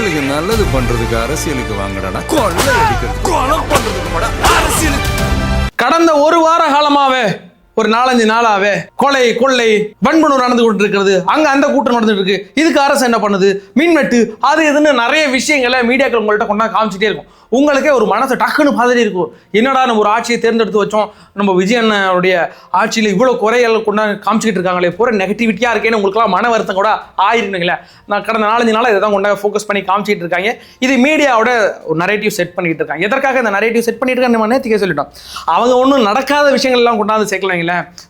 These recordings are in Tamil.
மக்களுக்கு நல்லது பண்றதுக்கு அரசியலுக்கு வாங்கடா, கொள்ளை அடிக்கிறது கொலை பண்றதுக்கு அரசியலுக்கு. கடந்த ஒரு வார காலமாவே ஒரு 4-5 நாளாவே கொலை கொள்ளை வன்புணர்வு நடந்து கொண்டு இருக்கிறது. அங்க அந்த கூட்டம் நடந்துட்டு இருக்கு. இதுக்கு அரசு என்ன பண்ணுது, மின்வெட்டு, அது இதுன்னு நிறைய விஷயங்களை மீடியாக்கள் உங்கள்கிட்ட கொண்டாந்து காமிச்சிட்டே இருக்கும். உங்களுக்கே ஒரு மனசு டக்குன்னு பதறி இருக்கும். என்னடா நம்ம ஒரு ஆட்சியை தேர்ந்தெடுத்து வச்சோம், நம்ம விஜயனுடைய ஆட்சியில் இவ்வளோ குறைகள் கொண்டாந்து காமிச்சிக்கிட்டு இருக்காங்களே, பூரா நெகட்டிவிட்டியாக இருக்கேன்னு உங்களுக்குலாம் மன வருத்தம் கூட ஆயிருக்குங்களே. நான் கடந்த 4-5 நாளாக இதை தான் கொண்டாந்து ஃபோக்கஸ் பண்ணி காமிச்சிட்டு இருக்காங்க. இது மீடியாவோட ஒரு நரேட்டிவ் செட் பண்ணிட்டு இருக்காங்க. எதற்காக இந்த நரேட்டிவ் செட் பண்ணிட்டு இருக்காங்க நம்ம நேற்றுக்கே சொல்லிட்டோம். அவங்க ஒன்றும் நடக்காத விஷயங்கள்லாம் கொண்டாந்து சேர்க்கலாங்களே,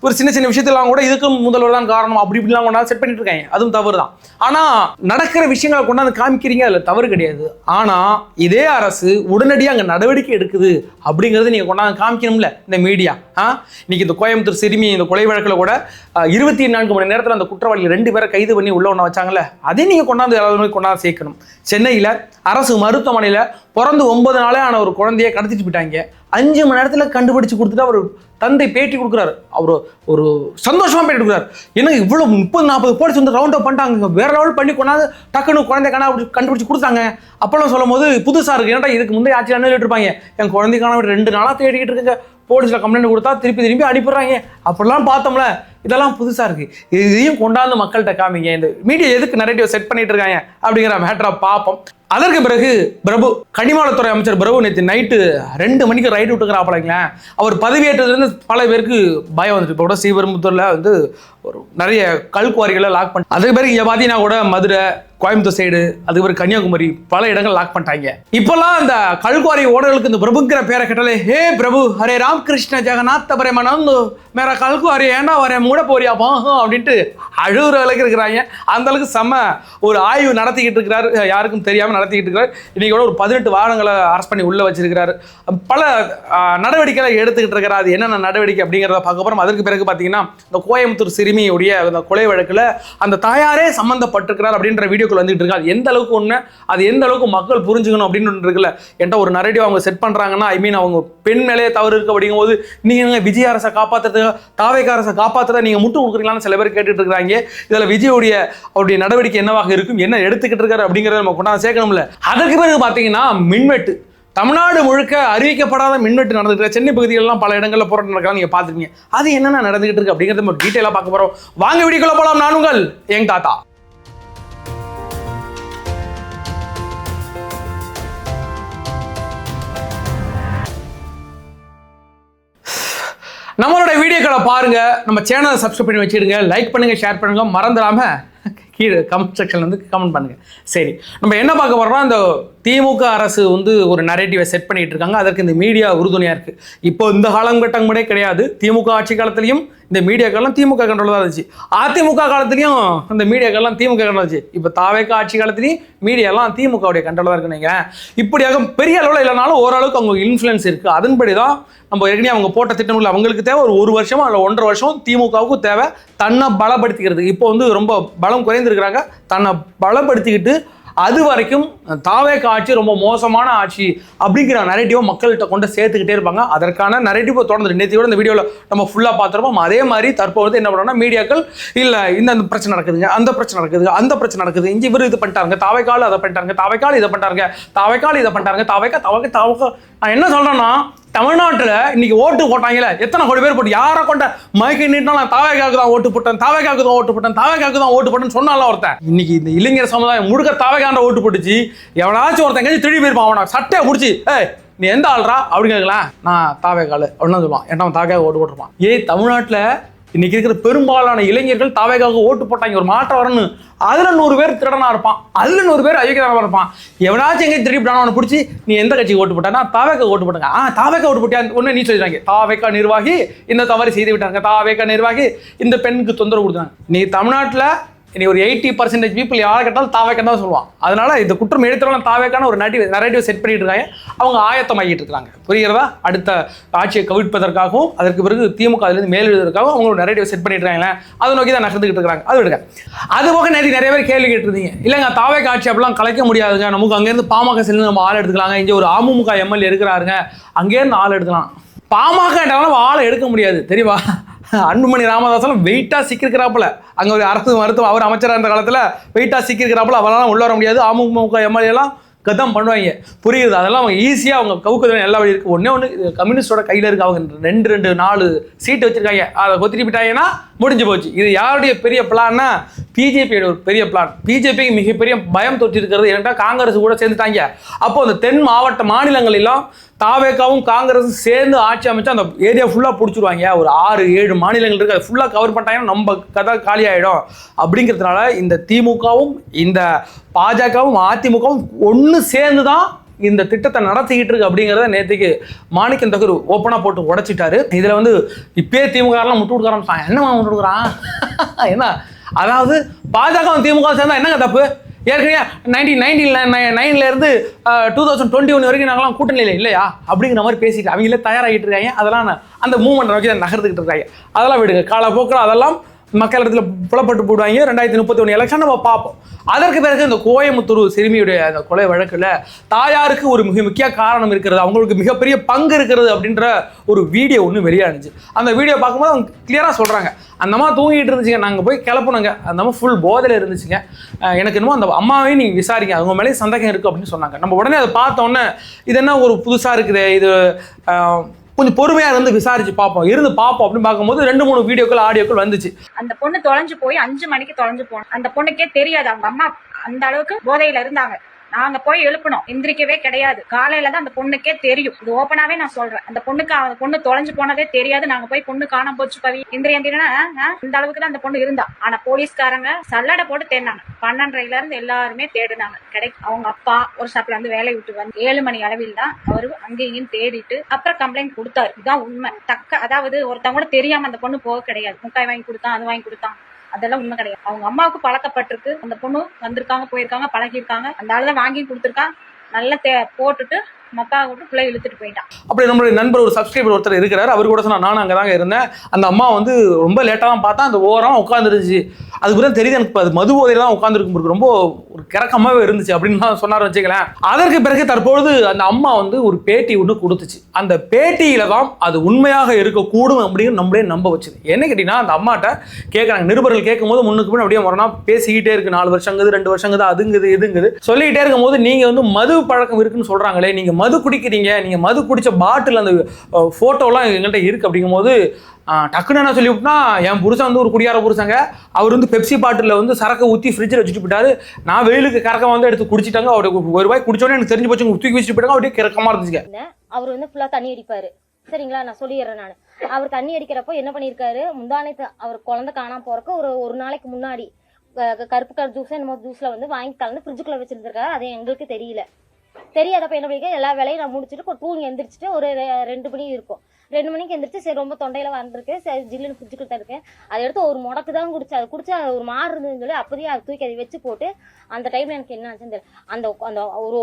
ஒரு சின்ன சின்ன விஷயத்தெல்லாம் கூட இதுக்கு முதல்வர் தான் காரணம் அப்படி இப்படிலாம் கொண்டாந்து செட் பண்ணிட்டு இருக்காங்க. அதுவும் தவறு தான். ஆனால் நடக்கிற விஷயங்களை கொண்டாந்து காமிக்கிறீங்க, அதில் தவறு கிடையாது. ஆனால் இதே அரசு உடனடியாக அங்கே நடவடிக்கை எடுக்குது அப்படிங்கிறது நீங்கள் கொண்டாந்து காமிக்கணும்ல இந்த மீடியா. இன்னைக்கு இந்த கோயம்புத்தூர் சிறுமி இந்த கொலை வழக்கில் கூட 24 மணி நேரத்தில் அந்த குற்றவாளிகள் 2 பேரை கைது பண்ணி உள்ள ஒன்று வச்சாங்கல்ல, அதே நீங்கள் கொண்டாந்து சேர்க்கணும். சென்னையில் அரசு மருத்துவமனையில் பிறந்து 9 நாளே ஆன ஒரு குழந்தைய கடத்திட்டு போயிட்டாங்க. 5 மணி நேரத்தில் கண்டுபிடிச்சு கொடுத்துட்டு அவர் தந்தை பேட்டி கொடுக்குறாரு. அவர் ஒரு சந்தோஷமா பேட்டி கொடுக்குறாரு. ஏன்னா இவ்வளோ 30-40 போலீஸ் வந்து ரவுண்ட் அப் பண்ணிட்டாங்க, வேற லெவல் பண்ணி கொண்டாந்து டக்குன்னு குழந்தை கண்டுபிடிச்சு கொடுத்தாங்க. அப்பெல்லாம் சொல்லும் போது புதுசாக இருக்கு. ஏன்னா இதுக்கு முந்தைய ஆட்சியில் என்ன இருப்பாங்க, என் குழந்தைக்கான 2 நாளாக தேடிக்கிட்டு இருக்க, போலீஸில் கம்ப்ளைண்ட் கொடுத்தா திருப்பி அனுப்பிடுறாங்க. அப்படிலாம் பார்த்தோம்ல, இதெல்லாம் புதுசாக இருக்கு. இதையும் கொண்டாந்து மக்கள்கிட்ட காமிங்க. இந்த மீடியா எதுக்கு நரேட்டிவ் செட் பண்ணிட்டு இருக்காங்க அப்படிங்கிற மேட்டரை பார்ப்போம். அதற்கு பிறகு பிரபு, கனிமவளத்துறை அமைச்சர் பிரபு நேற்று நைட்டு 2 மணிக்கு ரைடு விட்டுக்கிறாப்பலைங்களேன். அவர் பதவியேற்றதுலேருந்து பல பேருக்கு பயம் வந்துட்டு. இப்போ கூட ஸ்ரீபெரும்புத்தூரில் வந்து ஒரு நிறைய கல்குவாரிகளை லாக் பண்ணி, அதுக்கு பிறகு இங்கே பார்த்தீங்கன்னா கூட மதுரை, கோயம்புத்தூர் சைடு, அதுக்கு பிறகு கன்னியாகுமரி பல இடங்கள் லாக் பண்ணிட்டாங்க. இப்பெல்லாம் இந்த கல்குவாரி ஓடர்களுக்கு இந்த பிரபுங்கிற பேரை கேட்டாலே, ஹே பிரபு, ஹரே ராம் கிருஷ்ண ஜெகநாத் பரமானந்த் மேற கல்குவாரி ஏண்டா வர மூட போறியா பாகம் அப்படின்ட்டு அழுகுற அளவுக்கு இருக்கிறாங்க. அந்த அளவுக்கு செம்ம ஒரு ஆய்வு நடத்திக்கிட்டு இருக்கிறாரு, யாருக்கும் தெரியாமல் நடத்திக்கிட்டு இருக்கிறார். இன்னைக்கு கூட ஒரு 18 வாகனங்களை அரெஸ்ட் பண்ணி உள்ள வச்சிருக்கிறாரு. பல நடவடிக்கைகளை எடுத்துக்கிட்டு இருக்கிறார். அது என்னென்ன நடவடிக்கை அப்படிங்கிறத பார்க்க போகிறோம். அதற்கு பிறகு பார்த்தீங்கன்னா இந்த கோயம்புத்தூர் சிறுமியுடைய அந்த கொலை வழக்கில் அந்த தாயாரே சம்மந்தப்பட்டிருக்கிறார் அப்படின்ற வீடியோக்கள் வந்துட்டு இருக்காது. எந்த அளவுக்கு ஒன்று, அது எந்த அளவுக்கு மக்கள் புரிஞ்சுக்கணும் அப்படின்னு இருக்குல்ல. என்கிட்ட ஒரு நரேட்டிவ் அவங்க செட் பண்ணுறாங்கன்னா, ஐ மீன் அவங்க பெண் மேலே தவறு இருக்கு அப்படிங்கும் போது நீங்கள் விஜய் அரசை காப்பாற்றுறது, தாவேக அரசை காப்பாற்றுறத நீங்கள் முட்டு கொடுக்குறீங்களான்னு சில பேர் கேட்டுட்டு இருக்கிறாங்க. இதில் விஜயுடைய அவருடைய நடவடிக்கை என்னவாக இருக்கும், என்ன எடுத்துக்கிட்டு இருக்காரு அப்படிங்கிறத நம்ம கொண்டாந்து சேர்க்கணும்ல. அதற்கு பிறகு பார்த்தீங்கன்னா மின்வெட்டு, தமிழ்நாடு முழுக்க அறிவிக்கப்படாத மின்வெட்டு நடந்துட்டு சென்னை பகுதிகளெல்லாம் பல இடங்களில் போராட்டம் நடக்கலாம். நீங்கள் பார்த்துருக்கீங்க. அது என்னென்ன நடந்துகிட்டு இருக்கு அப்படிங்கிறத நம்ம டீட்டெயிலாக பார்க்க போகிறோம். வாங்க வீடியோக்குள்ள போகலாம். நான் உங்கள் எங் தாத்தா. நம்மளோட வீடியோக்களை பாருங்க, நம்ம சேனலை சப்ஸ்கிரைப் பண்ணி வச்சுடுங்க, லைக் பண்ணுங்க, ஷேர் பண்ணுங்க, மறந்துடாம கீழே கமெண்ட் செக்ஷன்ல வந்து கமெண்ட் பண்ணுங்க. சரி, நம்ம என்ன பார்க்க போறோம்னா, இந்த திமுக அரசு வந்து ஒரு நரேட்டிவை செட் பண்ணிட்டு இருக்காங்க. அதற்கு இந்த மீடியா உறுதுணையா இருக்கு. இப்போ இந்த காலகட்டம் கூட கிடையாது. திமுக ஆட்சி காலத்திலையும் இந்த மீடியாக்கள்லாம் திமுக கண்ட்ரோல் தான் இருந்துச்சு. அதிமுக காலத்திலையும் இந்த மீடியாக்கள்லாம் திமுக கண்ட்ரோல் இருந்துச்சு. இப்போ தாவேக ஆட்சி காலத்திலையும் மீடியாலாம் திமுகவுடைய கண்ட்ரோல் தான் இருக்குங்க. இப்படியாக பெரிய அளவில் இல்லைனாலும் ஓரளவுக்கு அவங்க இன்ஃப்ளூயன்ஸ் இருக்கு. அதன்படி தான் நம்ம ஏற்கனவே அவங்க போட்ட திட்டங்கள் அவங்களுக்கு தேவை ஒரு 1 வருஷம் அல்ல 1.5 வருஷம் திமுகவுக்கும் தேவை தன்னை பலப்படுத்திக்கிறது. இப்போ வந்து ரொம்ப பலம் குறைந்திருக்கிறாங்க. தன்னை பலப்படுத்திக்கிட்டு அது வரைக்கும் தாவேக ஆட்சி ரொம்ப மோசமான ஆட்சி அப்படிங்கிற நரேட்டிவை மக்கள்கிட்ட கொண்டு சேர்த்துக்கிட்டே இருப்பாங்க. அதற்கான நரேட்டிவை தொடர்ந்து நேற்றையோட இந்த வீடியோவில் நம்ம ஃபுல்லாக பார்த்துருப்போம். அதே மாதிரி தற்போது என்ன பண்ணுறோம்னா, மீடியாக்கள் இல்லை இந்த பிரச்சனை நடக்குதுங்க, அந்த பிரச்சனை நடக்குதுங்க, அந்த பிரச்சனை நடக்குது, இங்கே இவர் இது பண்ணிட்டாங்க, தாவேக்கால் அதை பண்ணிட்டாங்க, தாவேக்கால் இதை பண்ணிட்டாங்க, தாவேக்கால் இதை பண்ணிட்டாங்க, தாவேக்கா. நான் என்ன சொல்கிறேன்னா, தமிழ்நாட்டில் இன்னைக்கு ஓட்டு போட்டாங்கல்ல, எத்தனை கோடி பேர் போட்டு யாரை கொண்ட மைக்கை நீட்டினா நான் தாவேக்காவுக்கு தான் ஓட்டு போட்டேன், தாவேக்காவுக்கு தான் ஓட்டு போட்டேன், தாவேக்காவுக்கு தான் ஓட்டு போட்டேன்னு சொன்னால ஒருத்தன். இன்னைக்கு இந்த இளைஞர் சமுதாயம் முழுக்க தாவேக்காண்ட ஓட்டு போட்டுச்சு. எவனாச்சும் ஒருத்தன் எங்கேயும் திருடி போயிருப்பான். அவனை சட்டையை முடிச்சு, ஏய் நீ எந்த ஆள்றா அப்படின்னு கேட்கலாம், நான் தாவேக்கால் அப்படின்னு சொல்லுவான். ஏன்னா அவன் தாவேக்காக ஓட்டு போட்டிருப்பான். தமிழ்நாட்டில் இன்னைக்கு இருக்கிற பெரும்பாலான இளைஞர்கள் தாவேக்காக ஓட்டு போட்டாங்க, ஒரு மாற்றம் வரணும். அதுல 100 பேர் திருடனா இருப்பான், அதுல 100 பேர் அயோக்கியனா இருப்பான். எவனாச்சும் எங்கே திருடி போட்டானோ அவனை பிடிச்சி நீ எந்த கட்சிக்கு ஓட்டு போட்டா, தாவேக்கா ஓட்டு போட்டாங்க. தாவேக்கா ஓட்டு போட்டியா ஒன்னு நீ சொல்லிடுறாங்க. தாவேக்கா நிர்வாகி இந்த தவறு செய்து விட்டாங்க, தாவேக்கா நிர்வாகி இந்த பெண்ணுக்கு தொந்தரவு கொடுத்தாங்க. நீ தமிழ்நாட்டில் இனி ஒரு 80% பீப்புள் யாரை கேட்டாலும் தாவேக்கா தான் சொல்லுவான். அதனால இந்த குற்றம் எடுத்துறவங்க தாவேக்கான ஒரு நரேட்டிவ் செட் பண்ணிட்டு இருக்காங்க. அவங்க ஆயத்தமாகிட்டு இருக்காங்க. புரிகிறதா? அடுத்த ஆட்சியை கவிழ்ப்பதற்காகவும் அதற்கு பிறகு திமுக அதிலிருந்து மேலெழுதுவதற்காகவும் அவங்க ஒரு நரேட்டிவ் செட் பண்ணிட்டு இருக்காங்களே, அதை நோக்கி தான் நகர்ந்துகிட்டு இருக்காங்க. அது விடுங்க. அது போக நிறைய பேர் கேள்வி கேட்டிருந்தீங்க, இல்லைங்க தாவேக்கா ஆட்சி அப்படிலாம் கலைக்க முடியாதுங்க, நமக்கு அங்கேருந்து பாமக செல்லு நம்ம ஆள் எடுத்துக்கலாங்க, இங்கே ஒரு அமமுக எம்எல்ஏ இருக்கிறாருங்க, அங்கேருந்து ஆள் எடுக்கலாம். பாமக ஆளை எடுக்க முடியாது தெரியுமா? அன்புமணி ராமதாஸெல்லாம் வெயிட்டாக சிக்கிருக்கிறாப்புல. அங்கே ஒரு அரசு மருத்துவம் அவர் அமைச்சராக இருந்த காலத்தில் வெயிட்டாக சிக்கிருக்கிறாப்புல. அவரெல்லாம் உள்ள வர முடியாது. அமமுக எம்எல்ஏலாம் கதம் பண்ணுவாங்க. புரியுது. அதெல்லாம் அவங்க ஈஸியாக அவங்க கவுக்குது எல்லா வழி இருக்குது. ஒன்று கம்யூனிஸ்டோட கையில் இருக்கு. அவங்க 2-4 சீட்டு வச்சுருக்காங்க. அதை கொத்திட்டு போயிட்டாங்கன்னா முடிஞ்சு போச்சு. இது யாருடைய பெரிய பிளான்னா பிஜேபியோட ஒரு பெரிய பிளான். பிஜேபிக்கு மிகப்பெரிய பயம் தொற்றிருக்கிறது. ஏன்னா காங்கிரஸ் கூட சேர்ந்துட்டாங்க. அப்போ அந்த தென் மாவட்ட மாநிலங்களெல்லாம் தாவேக்காவும் காங்கிரஸும் சேர்ந்து ஆட்சி அமைச்சு அந்த ஏரியா ஃபுல்லாக பிடிச்சிருவாங்க. ஒரு 6-7 மாநிலங்கள் இருக்குது. அது ஃபுல்லாக கவர் பண்ணிட்டாங்கன்னா நம்ம கதை காலியாகிடும். அப்படிங்கிறதுனால இந்த திமுகவும் இந்த பாஜகவும் அதிமுகவும் ஒன்று சேர்ந்து தான் இந்த திட்டத்தை நடத்திக்கிட்டு இருக்கு. அப்படிங்கிறத நேற்றுக்கு மாணிக்கம் தகர் ஓப்பனாக போட்டு உடைச்சிட்டாரு. இதில் வந்து இப்பயே திமுகலாம் முட்டு கொடுக்க ஆரம்பிச்சான். என்னமா முட்டு கொடுக்குறான்? என்ன அதாவது பாஜக திமுக சேர்ந்தா என்னங்க தப்பு? ஏற்கனவே 1999 2021 வரைக்கும் நாங்களாம் கூட்டணியில் இல்லையா அப்படிங்கிற மாதிரி பேசிட்டு அவங்களே தயாராகிட்டு இருக்காங்க. அதெல்லாம் அந்த மூவ்மெண்ட் நோக்கி தான் நகர்ந்துக்கிட்டு இருக்காங்க. அதெல்லாம் விடுங்க. காலப்போக்கில் அதெல்லாம் மக்களிடத்தில் புலப்பட்டு போடுவாங்க. 2031 எலெக்ஷன் நம்ம பார்ப்போம். அதற்கு பிறகு இந்த கோயம்புத்தூர் சிறுமியுடைய அந்த கொலை வழக்கில் தாயாருக்கு ஒரு மிக முக்கிய காரணம் இருக்கிறது, அவங்களுக்கு மிகப்பெரிய பங்கு இருக்கிறது அப்படின்ற ஒரு வீடியோ ஒன்று வெளியானுச்சு. அந்த வீடியோ பார்க்கும்போது அவங்க கிளியராக சொல்கிறாங்க, அந்த அம்மா தூங்கிட்டு இருந்துச்சுங்க, நாங்கள் போய் கிளப்புனோங்க, அந்த அம்மா ஃபுல் போதையில் இருந்துச்சுங்க, எனக்கு என்னமோ அந்த அம்மாவே நீங்கள் விசாரிங்க, அவங்க மேலே சந்தேகம் இருக்குது அப்படின்னு சொன்னாங்க. நம்ம உடனே அதை பார்த்தோன்னே இது என்ன ஒரு புதுசாக இருக்குது, இது கொஞ்சம் பொறுமையாக இருந்து விசாரிச்சு பார்ப்போம் அப்படின்னு பார்க்கும்போது 2-3 வீடியோக்கள் ஆடியோக்கள் வந்துச்சு. அந்த பொண்ணு தொலைஞ்சு போய் 5 மணிக்கு தொலைஞ்சு போனோம். அந்த பொண்ணுக்கே தெரியாது அவங்க அம்மா அந்த அளவுக்கு போதையில இருந்தாங்க. நாங்க போய் எழுப்பணும், எந்திரிக்கவே கிடையாது. காலையில தான் அந்த பொண்ணுக்கே தெரியும். இது ஓப்பனாவே நான் சொல்றேன். அந்த பொண்ணு தொலைஞ்சு போனதே தெரியாது. நாங்க போய் பொண்ணு காணாம போச்சு பவி எந்திரினா இந்த அளவுக்கு தான் அந்த பொண்ணு இருந்தா. ஆனா போலீஸ்காரங்க சல்லடை போட்டு தேடினாங்க. 12:30 இருந்து எல்லாருமே தேடினாங்க. அவங்க அப்பா ஒரு ஷாப்ல இருந்து வேலையை விட்டு வந்து 7 மணி அளவில் தான் அவரு அங்கேயும் தேடிட்டு அப்புறம் கம்ப்ளைண்ட் கொடுத்தாரு. இதுதான் உண்மை. அதாவது ஒருத்தவங்க கூட தெரியாம அந்த பொண்ணு போக கிடையாது. முட்டாய் வாங்கி கொடுத்தான், அது வாங்கி கொடுத்தான், அதெல்லாம் உண்மை கிடையாது. அவங்க அம்மாவுக்கு பழக்கப்பட்டிருக்கு. அந்த பொண்ணு வந்திருக்காங்க, போயிருக்காங்க, பழகிருக்காங்க. அந்த ஆளுதான் வாங்கி கொடுத்துருக்கான். நல்லா போட்டுட்டு மக்கா விட்டு பிள்ளை இழுத்துட்டு போயிட்டான். அப்படி நம்மளுடைய நண்பர் ஒரு சப்ஸ்கிரைபர் ஒருத்தர் இருக்கிறார். அவர் கூட சொன்னா நானும் அங்கே தாங்க இருந்தேன். அந்த அம்மா வந்து ரொம்ப லேட்டாக தான் பார்த்தா அந்த ஓரமாக உட்காந்துருந்துச்சு. அதுக்கு தான் தெரியுது எனக்கு அது மது போதையில தான் உட்காந்துருக்கு, ரொம்ப ஒரு கிறக்கமாகவே இருந்துச்சு அப்படின்னு தான் சொன்னார் வச்சுக்கலாம். அதற்கு பிறகு தற்பொழுது அந்த அம்மா வந்து ஒரு பேட்டி ஒன்று கொடுத்துச்சு. அந்த பேட்டியில தான் அது உண்மையாக இருக்கக்கூடும் அப்படின்னு நம்மளே நம்ப வச்சுது. என்ன கேட்டீங்கன்னா, அந்த அம்மாட்ட கேட்குறாங்க, நிருபர்கள் கேட்கும் போது முன்னுக்கு பின் அப்படியே வரனா பேசிக்கிட்டே இருக்கு. 4 வருஷங்குது, 2 வருஷங்குது, அதுங்குது இதுங்குது சொல்லிக்கிட்டே இருக்கும் போது நீங்க வந்து மது பழக்கம் இருக்குன்னு சொல்றாங்களே, நீங்க மது குடிக்கிறீங்க, நீங்க மது குடிச்ச பாட்டில் அந்த போட்டோலாம் எங்கள்கிட்ட இருக்கு அப்படிங்கும்போது டக்குன்னு என்ன சொல்லிவிட்டுனா, என் புருஷன் வந்து ஒரு குடியார புருஷங்க, அவர் வந்து பெப்சி பாட்டில் வந்து சரக்கை ஊற்றி ஃப்ரிட்ஜில் வச்சுட்டு போயிட்டாரு. நான் வெயிலுக்கு கறக்கம் வந்து எடுத்து குடிச்சிட்டாங்க. அவருக்கு ஒரு ரூபாய் குடிச்சோன்னே எனக்கு தெரிஞ்சு போச்சு, தூக்கி வச்சுட்டு போயிட்டாங்க. அப்படியே கிறக்கமா இருந்துச்சுங்க. அவர் வந்து ஃபுல்லாக தண்ணி அடிப்பாரு. சரிங்களா, நான் சொல்லிடுறேன். நான் அவர் தண்ணி அடிக்கிறப்போ என்ன பண்ணியிருக்காரு, முந்தானத்து அவர் குழந்தை காணாம போறக்கு ஒரு நாளைக்கு முன்னாடி கருப்பு கலர் ஜூஸ் என்னமோ ஜூஸ்ல வந்து வாங்கி கலந்து ஃப்ரிட்ஜுக்குள்ள வச்சிருந்திருக்காரு. அது எங்களுக்கு தெரியாதப்ப என்ன பண்ணிருக்கேன், எல்லா வேலையும் நான் முடிச்சுட்டு தூங்கி எந்திரிச்சிட்டு ஒரு 2 மணி இருக்கும். 2 மணிக்கு எந்திரிச்சு சரி ரொம்ப தொண்டையில வந்திருக்கு, சரி ஜில்லுன்னு ஃப்ரிட்ஜுக்குள்ள தான் இருக்கேன். அதை எடுத்து ஒரு முடக்கு தான் குடிச்சு, அது குடிச்சா ஒரு மாறு இருந்ததுன்னு சொல்லி அப்போதையே அதை தூக்கி அதை வச்சு போட்டு அந்த டைம்ல எனக்கு என்ன ஆச்சுன்னு தெரியல. அந்த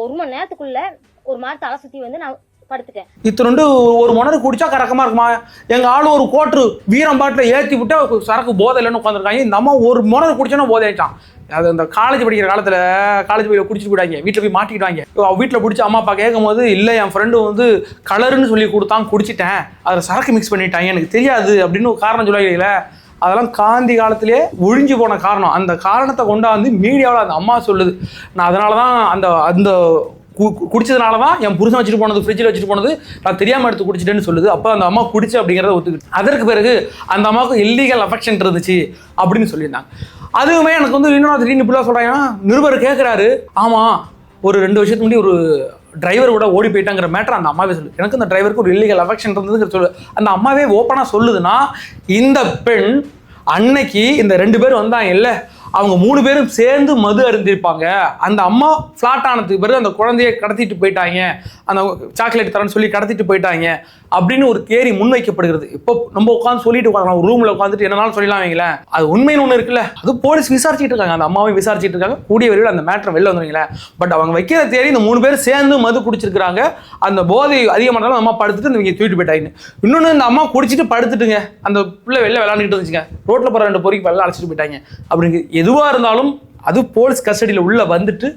ஒரு மணி நேரத்துக்குள்ள ஒரு மாதிரி தலை சுத்தி வந்து நான் படுத்துட்டேன். இத்தனோண்டு ஒரு மணி குடிச்சா கறக்கமா இருக்குமா? எங்க ஆளு ஒரு கோட்டு வீரம் பாட்டில் ஏற்றி விட்டா சரக்கு போதை இல்லைன்னு உட்காந்துருக்காங்க. இந்த அம்மா ஒரு மணி குடிச்சோன்னா போதை ஆயிட்டான். அது அந்த காலேஜ் படிக்கிற காலத்தில் காலேஜ் போய் குடிச்சிட்டு போயிட்டாங்க, வீட்டில் போய் மாட்டிக்கிட்டாங்க. வீட்டில் பிடிச்சி அம்மா அப்பா கேட்கும் போது இல்லை என் ஃப்ரெண்டு வந்து கலருன்னு சொல்லி கொடுத்தான், குடிச்சிட்டேன், அதில் சரக்கு மிக்ஸ் பண்ணிட்டாங்க, எனக்கு தெரியாது அப்படின்னு ஒரு காரணம் சொல்லுவாங்கல்ல. அதெல்லாம் காந்தி காலத்திலே ஒழிஞ்சு போன காரணம். அந்த காரணத்தை கொண்டாந்து மீடியாவில் அந்த அம்மா சொல்லுது. நான் அதனால தான் அந்த குடிச்சதுனால தான் என் புருஷன் வச்சுட்டு போனது, ஃப்ரிட்ஜில் வச்சுட்டு போனது நான் தெரியாமல் எடுத்து குடிச்சிட்டேன்னு சொல்லுது. அப்போ அந்த அம்மா குடிச்சு அப்படிங்கிறத ஒத்துக்கிட்டு அதற்கு பிறகு அந்த அம்மாவுக்கு இல்லீகல் அஃபெக்ஷன் இருந்துச்சு அப்படின்னு சொல்லியிருந்தாங்க. அதுவுமே எனக்கு வந்து இன்னும் திடீர்னு இப்படிலாம் சொல்கிறாங்கன்னா, நிருபர் கேட்குறாரு, ஆமாம் ஒரு 2 வருஷத்துக்கு முன்னாடி ஒரு டிரைவர் கூட ஓடி போயிட்டாங்கிற மேட்டர் அந்த அம்மாவே சொல்லுது. எனக்கு அந்த டிரைவருக்கு ஒரு இல்லீகல் அஃபெக்ஷன் இருந்ததுங்கிற சொல்லு அந்த அம்மாவே ஓப்பனாக சொல்லுதுன்னா, இந்த பெண் அன்னைக்கு இந்த 2 பேர் வந்தாங்க இல்லை, அவங்க 3 பேரும் சேர்ந்து மது அருந்திருப்பாங்க. அந்த அம்மா ஃப்ளாட் ஆனதுக்கு பிறகு அந்த குழந்தைய கடத்திட்டு போயிட்டாங்க, அந்த சாக்லேட் தரேன்னு சொல்லி கடத்திட்டு போயிட்டாங்க அப்படின்னு ஒரு தேரி முன்வைக்கப்படுகிறது. இப்போ நம்ம உட்காந்து சொல்லிட்டு உட்காந்து ஒரு ரூம்ல உட்காந்துட்டு என்னன்னாலும் சொல்லலாம் வைங்களேன். அது உண்மைன்னு ஒன்று இருக்குல்ல, அது போலீஸ் விசாரிச்சுட்டு இருக்காங்க, அந்த அம்மாவையும் விசாரிச்சுட்டு இருக்காங்க. கூடிய விரைவில் அந்த மேட்டர் வெளில வந்துருங்களேன். பட் அவங்க வைக்கிற தேரி இந்த 3 பேர் சேர்ந்து மது குடிச்சிருக்காங்க, அந்த போதை அதிகமானாலும் அம்மா படுத்துட்டு இவங்க தூக்கிட்டு போயிட்டாங்க. இன்னொன்று இந்த அம்மா குடிச்சிட்டு படுத்துட்டுங்க, அந்த பிள்ளை வெளில விளையாண்டுட்டு இருந்துச்சுங்க, ரோட்ல போகிற 2 பொறிக்கு வெளில அழைச்சிட்டு போயிட்டாங்க. அப்படிங்க எதுவாக இருந்தாலும் அது போலீஸ் கஸ்டடியில் உள்ள வந்துட்டு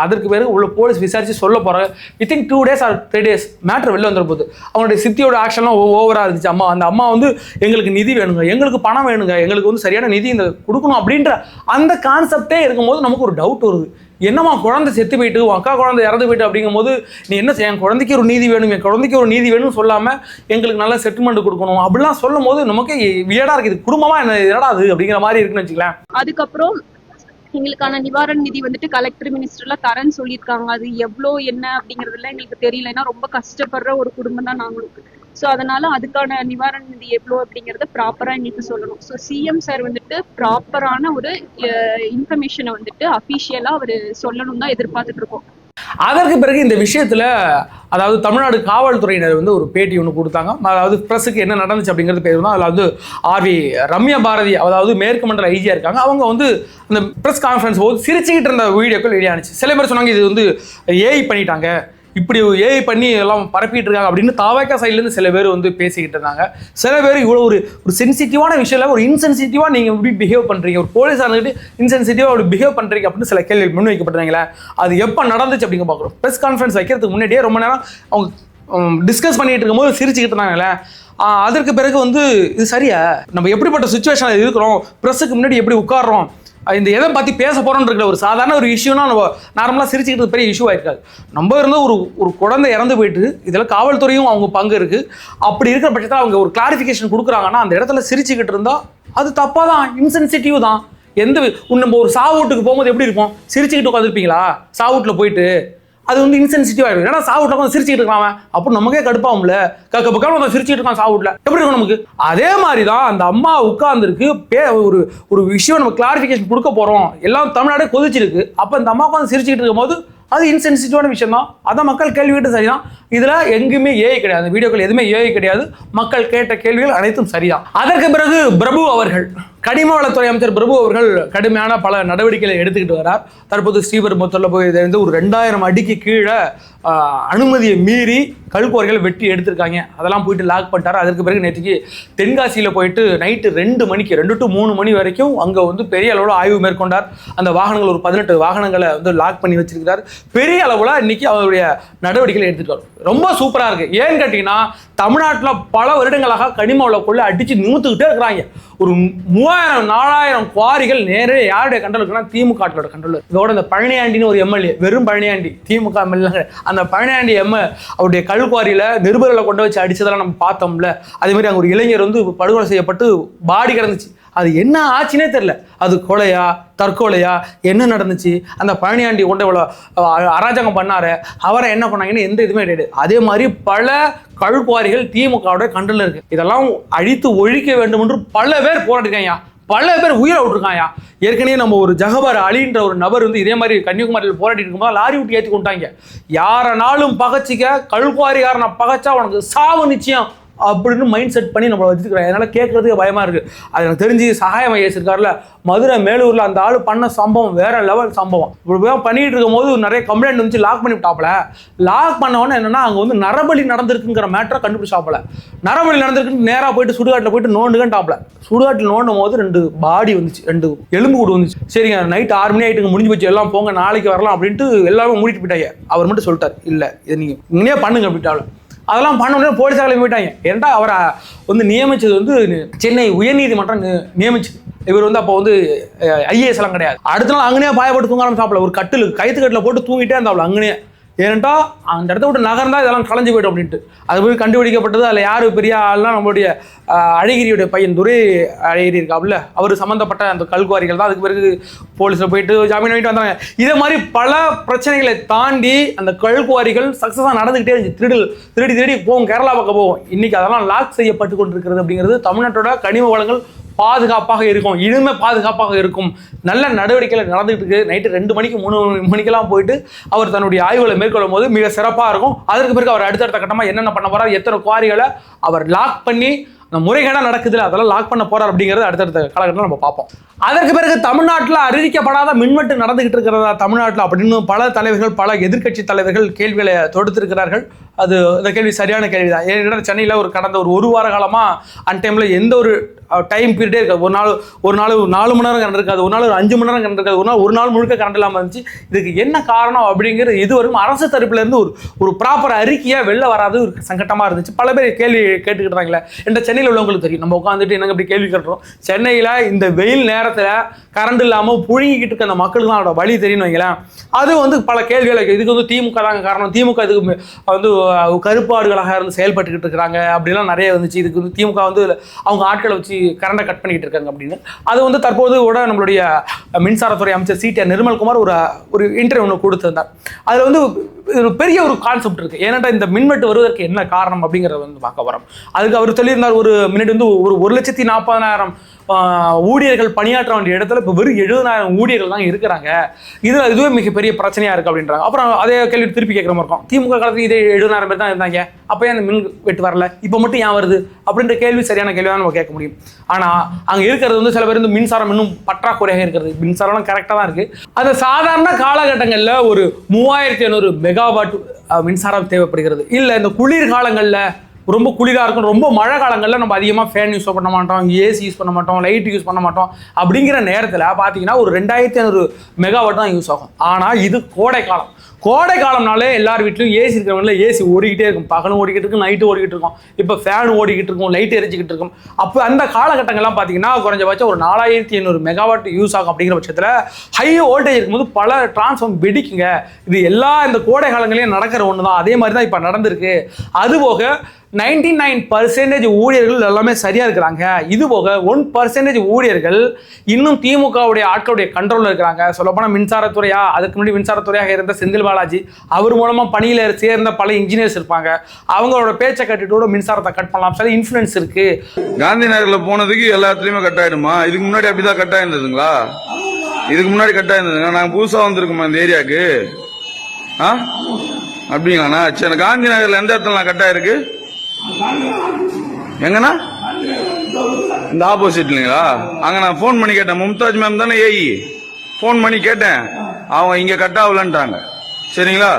அதற்கு பிறகு உள்ள போலீஸ் விசாரிச்சு சொல்ல போறாங்க. Within 2 days or 3 days matter வெளில வந்துட போகுது. அவங்களுடைய சித்தியோட ஆக்ஷன்லாம் ஓவரா இருந்துச்சு. அந்த அம்மா வந்து எங்களுக்கு நிதி வேணுங்க, எங்களுக்கு பணம் வேணுங்க, எங்களுக்கு வந்து சரியான நிதி இந்த கொடுக்கணும் அப்படின்ற அந்த கான்செப்டே இருக்கும்போது நமக்கு ஒரு டவுட் வருது. என்னம்மா குழந்தை செத்து போயிட்டு அக்கா குழந்தை இறந்து போயிட்டு அப்படிங்கும்போது நீ என்ன செய்ய, என் குழந்தைக்கு ஒரு நீதி வேணும், என் குழந்தைக்கு ஒரு நீதி வேணும்னு சொல்லாமல் எங்களுக்கு நல்ல செட்டில்மெண்ட் கொடுக்கணும் அப்படிலாம் சொல்லும் போது நமக்கு வியடா இருக்குது. குடும்பமா என்ன அது அப்படிங்கிற மாதிரி இருக்குன்னு வச்சுக்கலாம். அதுக்கப்புறம் எங்களுக்கான நிவாரண நிதி வந்துட்டு கலெக்டர் மினிஸ்டர்லாம் தரேன்னு சொல்லியிருக்காங்க. அது எவ்வளோ என்ன அப்படிங்கிறதுலாம் எங்களுக்கு தெரியல. ஏன்னா ரொம்ப கஷ்டப்படுற ஒரு குடும்பம் தான் நாங்களும். ஸோ அதனால அதுக்கான நிவாரண நிதி எவ்வளோ அப்படிங்கிறத ப்ராப்பராக எங்களுக்கு சொல்லணும். ஸோ சிஎம் சார் வந்துட்டு ப்ராப்பரான ஒரு இன்ஃபர்மேஷனை வந்துட்டு அஃபிஷியலாக அவர் சொல்லணும் தான் எதிர்பார்த்துட்டு இருக்கோம். அதற்கு பிறகு இந்த விஷயத்தில் அதாவது தமிழ்நாடு காவல்துறையினர் வந்து ஒரு பேட்டி ஒன்று கொடுத்தாங்க. அதாவது ப்ரெஸ்ஸுக்கு என்ன நடந்துச்சு அப்படிங்கிறது பேர் தான். அதில் வந்து ஆர்வி ரம்யா பாரதி அதாவது மேற்கு மண்டல ஐஜியாக இருக்காங்க. அவங்க வந்து அந்த ப்ரெஸ் கான்ஃபரன்ஸ் போது சிரிச்சுக்கிட்டு இருந்த வீடியோக்கள் வெளியானுச்சு. சில பேர் சொன்னாங்க இது வந்து ஏஐ பண்ணிட்டாங்க, இப்படி ஏஐ பண்ணி எல்லாம் பரப்பிட்டு இருக்காங்க அப்படின்னு தாவக சைட்லேருந்து சில பேர் வந்து பேசிக்கிட்டு இருந்தாங்க. சில பேர் இவ்வளோ ஒரு சென்சிட்டிவான விஷயம் ஒரு இன்சென்சிட்டிவாக நீங்கள் எப்படி பிஹேவ் பண்ணுறீங்க, ஒரு போலீஸாக இருந்துட்டு இன்சென்சிட்டிவாக அப்படி பிஹேவ் பண்ணுறீங்க அப்படின்னு சில கேள்வி முன்வைக்கப்பட்டாங்களே. அது எப்போ நடந்துச்சு அப்படிங்க பார்க்குறோம். ப்ரெஸ் கான்ஃபரன்ஸ் வைக்கிறதுக்கு முன்னாடியே ரொம்ப நேரம் அவங்க டிஸ்கஸ் பண்ணிட்டு இருக்கும்போது சிரிச்சுக்கிட்டு இருந்தாங்களே. அதற்கு பிறகு வந்து இது சரியா, நம்ம எப்படிப்பட்ட சுச்சுவேஷனில் இருக்கிறோம், ப்ரெஸ்ஸுக்கு முன்னாடி எப்படி உட்காடுறோம், இந்த எதை பற்றி பேச போகிறோன்னு இருக்கிற ஒரு சாதாரண ஒரு இஷ்யூனா நம்ம நார்மலாக சிரிச்சுக்கிட்டு பெரிய இஷ்யூ ஆயிருக்காது. நம்ம இருந்து ஒரு குழந்தை இறந்து போயிட்டு இதில் காவல்துறையும் அவங்க பங்கு இருக்குது. அப்படி இருக்கிற பட்சத்தில் அவங்க ஒரு கிளாரிஃபிகேஷன் கொடுக்குறாங்கன்னா அந்த இடத்துல சிரிச்சுக்கிட்டு இருந்தால் அது தப்பாக தான், இன்சென்சிட்டிவ் தான். நம்ம ஒரு சாவு வீட்டுக்கு போகும்போது எப்படி இருக்கும், சிரிச்சுக்கிட்டு உட்காந்துருப்பீங்களா? சாவு வீட்டில் போயிட்டு அது வந்து இன்சென்சிட்டிவ் ஆகிடும். ஏன்னா சாவுட்டில் வந்து சிரிச்சுட்டு இருக்கான் அப்போ நமக்கே கடுப்பாகும்ல, பக்கம் சிரிச்சுட்டு இருக்கான் சாவுட்டில் எப்படி இருக்கும் நமக்கு. அதே மாதிரி தான் அந்த அம்மா உட்கார்ந்துருக்கு. ஒரு விஷயம் நம்ம கிளாரிஃபிகேஷன் கொடுக்க போகிறோம், எல்லாம் தமிழ்நாடே கொதிச்சிருக்கு. அப்போ இந்த அம்மா உட்காந்து சிரிச்சுட்டு இருக்கும் போது அது இன்சென்சிட்டிவான விஷயம் தான். அதான் மக்கள் கேள்வி கேட்டு சரிதான். இதில் எங்குமே ஏஐ கிடையாது, வீடியோக்கள் எதுவுமே ஏஐ கிடையாது. மக்கள் கேட்ட கேள்விகள் அனைத்தும் சரிதான். அதற்கு பிறகு பிரபு அவர்கள், கனிம வளத்துறை அமைச்சர் பிரபு அவர்கள் கடுமையான பல நடவடிக்கைகளை எடுத்துக்கிட்டு வரார். தற்போது ஸ்ரீபெரும்புத்தூர்ல போய் இருந்து ஒரு 2000 அடிக்கு கீழே அனுமதியை மீறி கல்குவாரிகளை வெட்டி எடுத்திருக்காங்க. அதெல்லாம் போயிட்டு லாக் பண்ணிட்டாரு. அதற்கு பிறகு நேற்றுக்கு தென்காசியில் போயிட்டு நைட்டு 2 மணிக்கு 2 to 3 மணி வரைக்கும் அங்கே வந்து பெரிய அளவில் ஆய்வு மேற்கொண்டார். அந்த வாகனங்கள் ஒரு 18 வாகனங்களை வந்து லாக் பண்ணி வச்சிருக்கிறார். பெரிய அளவில் இன்னைக்கு அவருடைய நடவடிக்கைகளை எடுத்துக்கிட்டார். ரொம்ப சூப்பராக இருக்கு. ஏன்னு கேட்டீங்கன்னா தமிழ்நாட்டில் பல வருடங்களாக கனிம வளக்குள்ள அடிச்சு நிமித்துக்கிட்டே இருக்கிறாங்க. ஒரு 3000-4000 குவாரிகள் நேரே யாருடைய கண்ட்ரோல் இருக்குன்னா திமுக கண்ட்ரோல். இதோட இந்த பழனியாண்டின்னு ஒரு எம்எல்ஏ, வெறும் பழனியாண்டி, திமுக எம்எல்ஏ, அந்த பழனியாண்டி அவருடைய கல்குவாரியில நிருபர்களை கொண்டு வச்சு அடிச்சதெல்லாம் நம்ம பார்த்தோம்ல. அதே மாதிரி அங்கே ஒரு இளைஞர் வந்து படுகொலை செய்யப்பட்டு பாடி கிடந்துச்சு. அது என்ன ஆச்சுன்னே தெரியல. அது கொலையா தற்கொலையா என்ன நடந்துச்சு, அந்த பழனியாண்டி கொண்டு இவ்வளோ அராஜகம் பண்ணாரு, அவரை என்ன பண்ணாங்கன்னு எந்த இதுவுமே கிடையாது. அதே மாதிரி பல கல்குவாரிகள் திமுகவோட கண்ட்ரோல்ல இருக்கு. இதெல்லாம் அழித்து ஒழிக்க வேண்டும் என்று பல பேர் போராடிருக்காங்க, பல பேர் உயிரை விட்டுருக்காங்க. ஏற்கனவே நம்ம ஒரு ஜகபர் அலின்ற ஒரு நபர் வந்து இதே மாதிரி கன்னியாகுமரியில் போராடிட்டு இருக்கும்போது லாரி விட்டு ஏற்றி கொண்டாங்க. யாரனாலும் பகச்சிக்க, கல்குவாரிகாரனை பகச்சா உனக்கு சாவு நிச்சயம் அப்படின்னு மைண்ட் செட் பண்ணி நம்மளை வச்சுருக்காங்க. அதனால கேட்கறதுக்கு பயமா இருக்கு. அது எனக்கு தெரிஞ்சு சகாய மையஸ் இருக்கார்ல மதுரை மேலூர்ல, அந்த ஆள் பண்ண சம்பவம் வேற லெவல் சம்பவம். இப்படி பண்ணிட்டு இருக்கும் போது நிறைய கம்ப்ளைண்ட் வந்து லாக் பண்ணி விட்டாப்ல. லாக் பண்ணவொன்னே என்னன்னா அங்கே வந்து நரபலி நடந்திருக்குங்கிற மேட்டரை கண்டுபிடிச்சாப்ல. நரபலி நடந்திருக்குன்னு நேராக போயிட்டு சுடுகாட்டில் போயிட்டு நோண்டுகன்ட்டாப்ல. சுடுகாட்டில் நோண்டும் போது 2 பாடி வந்துச்சு, 2 எலும்பு கூடு வந்துச்சு. சரிங்க நைட் 6 மணி ஆகிட்டுங்க, முடிஞ்சு போச்சு, எல்லாம் போங்க நாளைக்கு வரலாம் அப்படின்ட்டு எல்லாமே மூடிட்டு போயிட்டாங்க. அவர் மட்டும் சொல்லிட்டார், இல்லை இதை நீங்கள் இங்கேயே பண்ணுங்க அப்படின்ட்டாப்ல. அதெல்லாம் பண்ண உடனே போலீஸாக போயிட்டாங்க. ஏன்டா அவரை வந்து நியமிச்சது வந்து சென்னை உயர்நீதிமன்றம் நியமிச்சது. இவர் வந்து அப்போ வந்து ஐஏஎஸ் எல்லாம் கிடையாது. அடுத்த நாள் அங்கனே பாயப்பட்டு தூங்க ஆரம்பிச்சாப்ல. ஒரு கயிற்றுக்கட்டில் போட்டு தூங்கிட்டே இருந்தாப்ல அங்கனே. ஏன்டா அந்த இடத்த விட்டு நகர்ந்தா இதெல்லாம் கலைஞ்சு போய்டும் அப்படின்ட்டு. அது போய் கண்டுபிடிக்கப்பட்டது. அதில் யார் பெரிய ஆள்லாம் நம்மளுடைய அழகிரியுடைய பையன் துரை அழகிரி இருக்காப்புல, அவர் சம்மந்தப்பட்ட அந்த கல்குவாரிகள் தான். அதுக்கு பிறகு போலீஸில் போயிட்டு ஜாமீன் வாங்கிட்டு வந்தாங்க. இதே மாதிரி பல பிரச்சனைகளை தாண்டி அந்த கல்குவாரிகள் சக்ஸஸாக நடந்துக்கிட்டே இருந்துச்சு. திருடி போகும், கேரளா பக்கம் போகும். இன்னைக்கு அதெல்லாம் லாக் செய்யப்பட்டு கொண்டிருக்கிறது அப்படிங்கிறது தமிழ்நாட்டோட கனிம வளங்கள் பாதுகாப்பாக இருக்கும், இனிமே பாதுகாப்பாக இருக்கும். நல்ல நடவடிக்கைகள் நடந்துகிட்டு இருக்கு. நைட்டு 2 மணிக்கு 3 மணிக்கெல்லாம் போயிட்டு அவர் தன்னுடைய ஆய்வுகளை மேற்கொள்ளும் போது மிக சிறப்பாக இருக்கும். அதற்கு பிறகு அவர் அடுத்தடுத்த கட்டமாக என்னென்ன பண்ண போறார், எத்தனை குவாரிகளை அவர் லாக் பண்ணி அந்த முறைகேடாக நடக்குதுல அதெல்லாம் லாக் பண்ண போறார் அப்படிங்கிறது அடுத்தடுத்த காலகட்டத்தில் நம்ம பார்ப்போம். அதற்கு பிறகு தமிழ்நாட்டில் அறிவிக்கப்படாத மின்வெட்டு நடந்துகிட்டு இருக்கிறதா தமிழ்நாட்டில் அப்படின்னு பல தலைவர்கள், பல எதிர்க்கட்சி தலைவர்கள் கேள்விகளை தொடுத்திருக்கிறார்கள். அது இந்த கேள்வி சரியான கேள்வி தான். ஏன்னா சென்னையில் கடந்த ஒரு வார காலமாக அன்டைமில் எந்த ஒரு டைம் பீரியடே இருக்காது. ஒரு நாள் 4 மணி நேரம் கரண்ட் இருக்காது, ஒரு நாள் 5 மணி நேரம் கரண்ட் இருக்காது, ஒரு நாள் முழுக்க கரண்ட் இல்லாமல் இருந்துச்சு. இதுக்கு என்ன காரணம் அப்படிங்கிறது இதுவரைக்கும் அரசு தரப்புலேருந்து ஒரு ப்ராப்பர் அறிக்கையாக வெளில வராது, ஒரு சங்கட்டமாக இருந்துச்சு. பல பேர் கேள்வி கேட்டுக்கிட்டாங்களே. என்ற சென்னையில் உள்ளவங்களுக்கு தெரியும். நம்ம உட்காந்துட்டு என்னங்க இப்படி கேள்வி கேட்டுறோம். சென்னையில் இந்த வெயில் நேரத்தில் கரண்ட் இல்லாமல் புழுங்கிக்கிட்டு இருக்க அந்த மக்களுக்கு தான் அதோட வழி தெரியும் வைங்களேன். அது பல கேள்விகள். இதுக்கு திமுக தாங்க காரணம், திமுக இதுக்கு கருப்பாடுகளாக இருந்து செயல்பட்டுக்கிட்டு இருக்கிறாங்க அப்படிலாம் நிறைய வந்துச்சு. இதுக்கு திமுக அவங்க ஆட்களை வச்சு கரண்டை கட் பண்ணிக்கிட்டு இருக்காங்க அப்படின்னு. அது தற்போது கூட நம்மளுடைய மின்சாரத்துறை அமைச்சர் CT நிர்மல்குமார் ஒரு இன்டர்வியூ ஒன்று கொடுத்திருந்தார். அதில் ஒரு பெரிய ஒரு கான்செப்ட் இருக்கு. ஏன்னா இந்த மின்வெட்டு வருவதற்கு என்ன காரணம் அப்படிங்கிறத பார்க்க வரோம். அதுக்கு அவர் சொல்லியிருந்தார், ஒரு மினிட் ஒரு 1,40,000 ஊழியர்கள் பணியாற்ற வேண்டிய இடத்துல இப்போ வெறும் 70,000 ஊழியர்கள் தான் இருக்கிறாங்க. இதுவே மிகப்பெரிய பிரச்சனையா இருக்கு அப்படின்றாங்க. அப்புறம் அதே கேள்வி திருப்பி கேட்குற மாதிரி இருக்கும். திமுக காலத்தில் இதே 70,000 பேர் தான் இருந்தாங்க, அப்போ ஏன் அந்த மின் வெட்டு வரல, இப்போ மட்டும் ஏன் வருது அப்படின்ற கேள்வி சரியான கேள்வி தான் நம்ம கேட்க முடியும். ஆனால் அங்கே இருக்கிறது சில பேர் மின்சாரம் இன்னும் பற்றாக்குறையாக இருக்கிறது. மின்சாரம்லாம் கரெக்டாக தான் இருக்கு. அது சாதாரண காலகட்டங்களில் ஒரு 3,500 மெகாவாட் மின்சாரம் தேவைப்படுகிறது. இல்லை இந்த குளிர் காலங்களில் ரொம்ப குளிராக இருக்கும், ரொம்ப மழை காலங்களில் நம்ம அதிகமாக ஃபேன் யூஸ் பண்ண மாட்டோம், ஏசி யூஸ் பண்ண மாட்டோம், லைட் யூஸ் பண்ண மாட்டோம். அப்படிங்கிற நேரத்தில் பார்த்தீங்கன்னா ஒரு 2,500 மெகாவாட் தான் யூஸ் ஆகும். ஆனால் இது கோடை காலம். கோடை காலம்னாலே எல்லார் வீட்லையும் ஏசி இருக்கிறவங்கள ஏசி ஓடிக்கிட்டே இருக்கும். பகலும் ஓடிக்கிட்டு இருக்கும், நைட்டு ஓடிக்கிட்டு இருக்கும், இப்போ ஃபேன் ஓடிக்கிட்டு இருக்கும், லைட் எரிச்சிக்கிட்டு இருக்கும். அப்போ அந்த காலகட்டங்கள்லாம் பார்த்தீங்கன்னா குறைஞ்சபட்சம் ஒரு 4,500 மெகாவாட் யூஸ் ஆகும். அப்படிங்கிற பட்சத்தில் ஹை வோல்டேஜ் இருக்கும்போது பல டிரான்ஸ்ஃபார்ம் வெடிக்குங்க. இது எல்லா இந்த கோடை காலங்களையும் நடக்கிற ஒன்று தான். அதே மாதிரி தான் இப்போ நடந்திருக்கு. அதுபோக 99% ஊழியர்கள் எல்லாமே சரியா இருக்கிறாங்க. இது போக 1% ஊழியர்கள் இன்னும் திமுகவுடைய ஆட்களுடைய கண்ட்ரோல்ல இருக்கிறாங்க. சொல்லப்போனால் மின்சாரத்துறையா, அதுக்கு முன்னாடி மின்சாரத்துறையாக இருந்த செந்தில் பாலாஜி, அவர் மூலமா பணியில சேர்ந்த பல இன்ஜினியர்ஸ் இருப்பாங்க. அவங்களோட பேச்சை கட்டிட்டு மின்சாரத்தை கட் பண்ணலாம், சில இன்ஃப்ளூயன்ஸ் இருக்கு. காந்தி நகர்ல போனதுக்கு எல்லாத்துலயுமே கட் ஆயிடுமா? இதுக்கு முன்னாடி அப்படிதான் கட் ஆயிருந்ததுங்களா? இதுக்கு முன்னாடி கட் ஆயிருந்ததுங்க. நாங்க புதுசா வந்திருக்கோமா இந்த ஏரியாவுக்கு? அப்படிங்களாண்ணா? சரி, காந்தி நகர்ல எந்த இடத்துல கட் ஆயிருக்கு? எங்கண்ணா? இந்த ஆப்போசிட்லீங்களா? அங்க நான் போன் பண்ணி கேட்டேன். மும்தாஜ் மேம் தானே ஏஇ. போன் பண்ணி கேட்டேன், அவங்க இங்க கட் ஆகலன்றாங்க. சரிங்களா?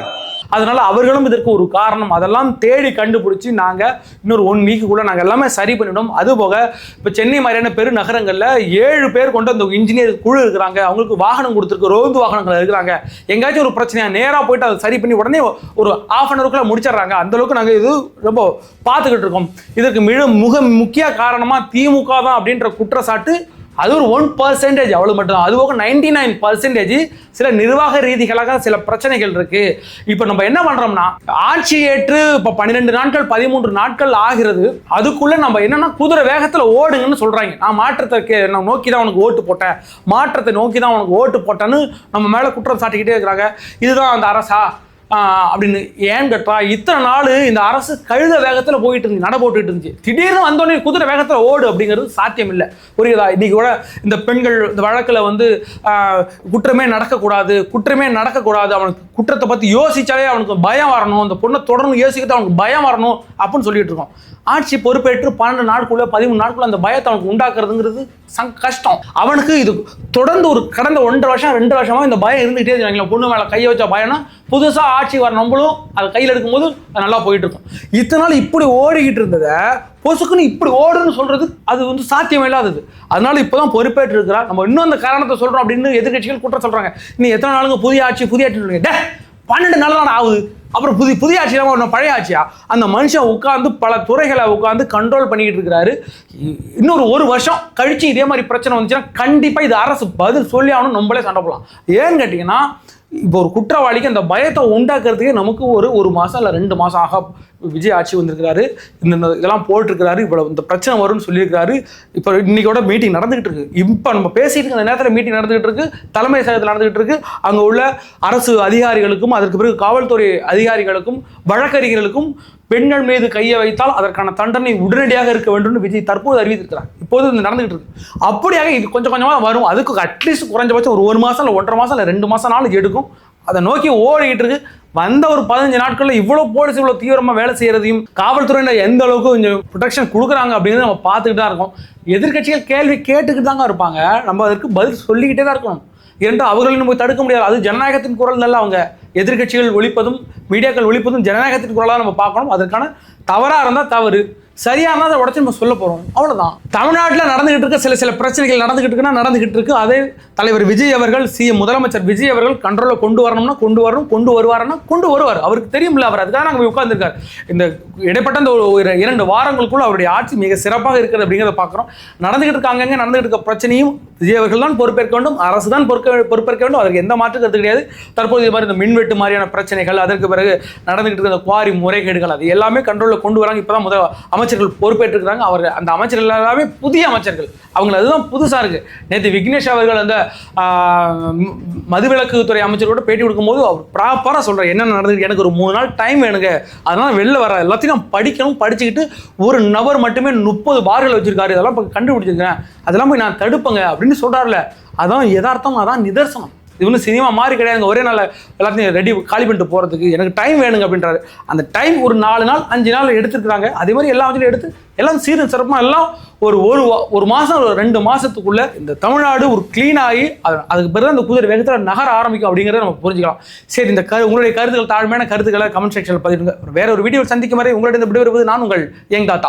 அதனால அவர்களும் இதற்கு ஒரு காரணம். அதெல்லாம் தேடி கண்டுபிடிச்சி நாங்கள் இன்னொரு 1 வீக்குள்ள நாங்கள் எல்லாமே சரி பண்ணிடும். அதுபோக இப்போ சென்னை மாதிரியான பெருநகரங்களில் 7 பேர் கொண்டு அந்த இன்ஜினியர் குழு இருக்கிறாங்க. அவங்களுக்கு வாகனம் கொடுத்துருக்கு, ரோந்து வாகனங்கள் இருக்கிறாங்க. எங்கேயாச்சும் ஒரு பிரச்சனையா நேராக போயிட்டு அதை சரி பண்ணி உடனே ஒரு ½ ஹவருக்குள்ள முடிச்சிடுறாங்க. அந்த அளவுக்கு நாங்கள் இது ரொம்ப பார்த்துக்கிட்டு இருக்கோம். இதற்கு மிக முக்கிய காரணமாக திமுக தான் அப்படின்ற குற்றச்சாட்டு. அது ஒரு 1% அவ்வளவு மட்டும்தான். அதுபோக 99% சில நிர்வாக ரீதிகளாக சில பிரச்சனைகள் இருக்கு. இப்ப நம்ம என்ன பண்றோம்னா, ஆட்சி ஏற்று இப்ப 12 நாட்கள் 13 நாட்கள் ஆகிறது. அதுக்குள்ள நம்ம என்னன்னா குதிரை வேகத்துல ஓடுங்கன்னு சொல்றாங்க. நான் மாற்றத்தை நோக்கி தான் உனக்கு ஓட்டு போட்டேன், மாற்றத்தை நோக்கி தான் உனக்கு ஓட்டு போட்டேன்னு நம்ம மேல குற்றம் சாட்டிக்கிட்டே இருக்கிறாங்க. இதுதான் அந்த அரசா அப்படின்னு. ஏன் கேட்டா இத்தனை நாள் இந்த அரசு கழுத வேகத்துல போயிட்டு இருந்துச்சு, நட போட்டுட்டு இருந்துச்சு. திடீர்னு வந்தோடனே குதிரை வேகத்துல ஓடு அப்படிங்கிறது சாத்தியம் இல்லை. புரியுதா? இன்னைக்கு கூட இந்த பெண்கள் இந்த வழக்குல குற்றமே நடக்கக்கூடாது, அவனுக்கு குற்றத்தை பத்தி யோசிச்சாலே அவனுக்கு பயம் வரணும், அந்த பொண்ணை தொடர்ந்து யோசிக்கிறது அவனுக்கு பயம் வரணும் அப்படின்னு சொல்லிட்டு இருக்கோம். ஆட்சி பொறுப்பேற்று 12 நாட்குள்ள 13 நாட்குள்ள அந்த பயத்தை அவனுக்கு உண்டாக்குறதுங்கிறது கஷ்டம். அவனுக்கு இது தொடர்ந்து ஒரு கடந்த 1.5 வருஷம் 2 வருஷமா இந்த பயம் இருந்துகிட்டே இருக்காங்க. பொண்ணு மேல கையை வச்ச பயம்னா புதுசா ஆட்சி வர நம்மளும் அதை கையில் எடுக்கும்போது அது நல்லா போயிட்டு இருக்கும். இத்தனை நாள் இப்படி ஓடிக்கிட்டு இருந்ததை பொசுக்குன்னு இப்படி ஓடுன்னு சொல்றது அது சாத்தியம் இல்லாதது. அதனால இப்பதான் பொறுப்பேற்று இருக்கிறா. நம்ம இன்னும் அந்த காரணத்தை சொல்றோம் அப்படின்னு எதிர்கட்சிகள் குற்றம் சொல்றாங்க. நீ எத்தனை நாளுங்க புதிய ஆட்சி சொல்றீங்க? 12 நாள் தான் ஆகுது, அப்புறம் புதிய ஆட்சி இல்லாமல் பழைய ஆட்சியா? அந்த மனுஷன் உட்காந்து பல துறைகளை உட்காந்து கண்ட்ரோல் பண்ணிக்கிட்டு இருக்கிறாரு. இன்னொரு 1 வருஷம் கழிச்சு இதே மாதிரி பிரச்சனை வந்துச்சுன்னா கண்டிப்பா இது அரசு பதில் சொல்லி ஆகணும். நம்மளே சண்டை போடலாம். ஏன்னு கேட்டீங்கன்னா, இப்போ ஒரு குற்றவாளிக்கு அந்த பயத்தை உண்டாக்குறதுக்கே நமக்கு ஒரு மாதம் இல்லை 2 மாதம் ஆக விஜய் ஆட்சி வந்திருக்கிறாரு. இதெல்லாம் போட்டிருக்கிறாரு. இவ்வளவு இந்த பிரச்சனை வரும்னு சொல்லியிருக்கிறாரு. இப்போ இன்னைக்கோட மீட்டிங் நடந்துகிட்டு இருக்கு. இப்போ நம்ம பேசிட்டு இருக்க அந்த நேரத்தில் மீட்டிங் நடந்துகிட்டு இருக்கு, தலைமை செயலகத்தில் நடந்துகிட்டு இருக்கு. அங்கே உள்ள அரசு அதிகாரிகளுக்கும் அதற்கு பிறகு காவல்துறை அதிகாரிகளுக்கும் வழக்கறிஞர்களுக்கும் பெண்கள் மீது கையை வைத்தால் அதற்கான தண்டனை உடனடியாக இருக்க வேண்டும் விஜய் தற்போது அறிவித்திருக்கிறார். இப்போது இது நடந்துகிட்டு இருக்கு. அப்படியாக இது கொஞ்சம் கொஞ்சமாக வரும். அதுக்கு அட்லீஸ்ட் குறைஞ்சபட்சம் ஒரு மாதம் இல்லை 1.5 மாதம் இல்லை 2 மாதம் நாள் எடுக்கும். அதை நோக்கி ஓடிக்கிட்டு இருக்கு. வந்த ஒரு 15 நாட்களில் இவ்வளோ போலீஸ் இவ்வளோ தீவிரமாக வேலை செய்கிறதையும் காவல்துறையினர் எந்த அளவுக்கு கொஞ்சம் ப்ரொடெக்ஷன் கொடுக்குறாங்க அப்படிங்கிறத நம்ம பார்த்துக்கிட்டு தான் இருக்கோம். எதிர்க்கட்சிகள் கேள்வி கேட்டுக்கிட்டு தாங்க இருப்பாங்க, நம்ம அதற்கு பதில் சொல்லிக்கிட்டே தான் இருக்கணும். ஏன்டா அவர்களின் போய் தடுக்க முடியாது. அது ஜனநாயகத்தின் குரல் நல்ல அவங்க எதிர்க்கட்சிகள் ஒழிப்பதும் மீடியாக்கள் ஒழிப்பதும் ஜனநாயகத்தின் குரலாக நம்ம பார்க்கணும். அதற்கான தவறாக இருந்தால் தவறு, சரியா இருந்தால் அதை உடச்சு நம்ம சொல்ல போகிறோம், அவ்வளோதான். தமிழ்நாட்டில் நடந்துகிட்டு இருக்க சில பிரச்சனைகள் நடந்துகிட்டு இருக்கு. அதே தலைவர் விஜய் அவர்கள், சிஎம் முதலமைச்சர் விஜய் அவர்கள் கண்ட்ரோலில் கொண்டு வரணும்னா கொண்டு வரணும், கொண்டு வருவார். அவருக்கு தெரியும்ல, அவர் அதுக்காக நாங்கள் உட்கார்ந்துருக்கார். இந்த இடைப்பட்ட இந்த ஒரு 2 வாரங்களுக்குள்ள அவருடைய ஆட்சி மிக சிறப்பாக இருக்கிறது அப்படிங்கிறத பார்க்குறோம். நடந்துகிட்டு இருக்க பிரச்சனையும் விஜய் அவர்கள் தான் பொறுப்பேற்க வேண்டும், அரசு தான் பொறுப்பேற்க வேண்டும். அதற்கு எந்த மாற்று கருத்து கிடையாது. தற்போது இது மாதிரி இந்த மின்வெட்டு மாதிரியான பிரச்சனைகள், அதற்கு பிறகு நடந்துகிட்டு இருக்க குவாரி முறைகேடுகள், அது எல்லாமே கண்ட்ரோலில் கொண்டு வராங்க. இப்போதான் அமைச்சர்கள் பொறுப்பேற்றிருக்கிறாங்க. அவர் அந்த அமைச்சர்கள் எல்லாமே புதிய அமைச்சர்கள், அவங்களுக்கு அதுதான் புதுசாக இருக்கு. நேற்று விக்னேஷ் அவர்கள் அந்த மதுவிலக்குத்துறை அமைச்சரோட பேட்டி கொடுக்கும்போது அவர் ப்ராப்பராக சொல்கிறார், என்ன நடந்தது, எனக்கு ஒரு 3 நாள் டைம் வேணுங்க, அதனால வெளில வர எல்லாத்தையும் நான் படிக்கணும், படிச்சுக்கிட்டு ஒரு நபர் மட்டுமே 30 பார்கள் வச்சிருக்காரு, இதெல்லாம் இப்போ கண்டுபிடிச்சிருக்கேன், அதெல்லாம் போய் நான் தடுப்பேங்க அப்படின்னு சொல்கிறார்ல. அதான் யதார்த்தம், அதான் நிதர்சனம். இது ஒன்றும் சினிமா மாதிரி கிடையாதுங்க. ஒரே நாள் எல்லாத்தையும் ரெடி காலி பண்ணிட்டு போகிறதுக்கு எனக்கு டைம் வேணுங்க அப்படின்றாரு. அந்த டைம் ஒரு 4 நாள் 5 நாள் எடுத்துருக்குறாங்க. அதே மாதிரி எல்லா வகையிலும் எடுத்து எல்லாம் சீரும் சிறப்பாக எல்லாம் ஒரு மாதம் 2 மாதத்துக்குள்ள இந்த தமிழ்நாடு ஒரு க்ளீன் ஆகி அதுக்கு பிறகு அந்த குதிரை வேகத்தில் நகர ஆரம்பிக்கும் அப்படிங்கிறத நம்ம புரிஞ்சுக்கலாம். சரி, இந்த உங்களுடைய கருத்துக்கள், தாழ்மையான கருத்துக்களை கமெண்ட் செக்ஷனில் பதிவிடுங்க. வேற ஒரு வீடியோ சந்திக்கும் வரை உங்களிடம் விடுவது நான் உங்கள் யங் தாத்தா.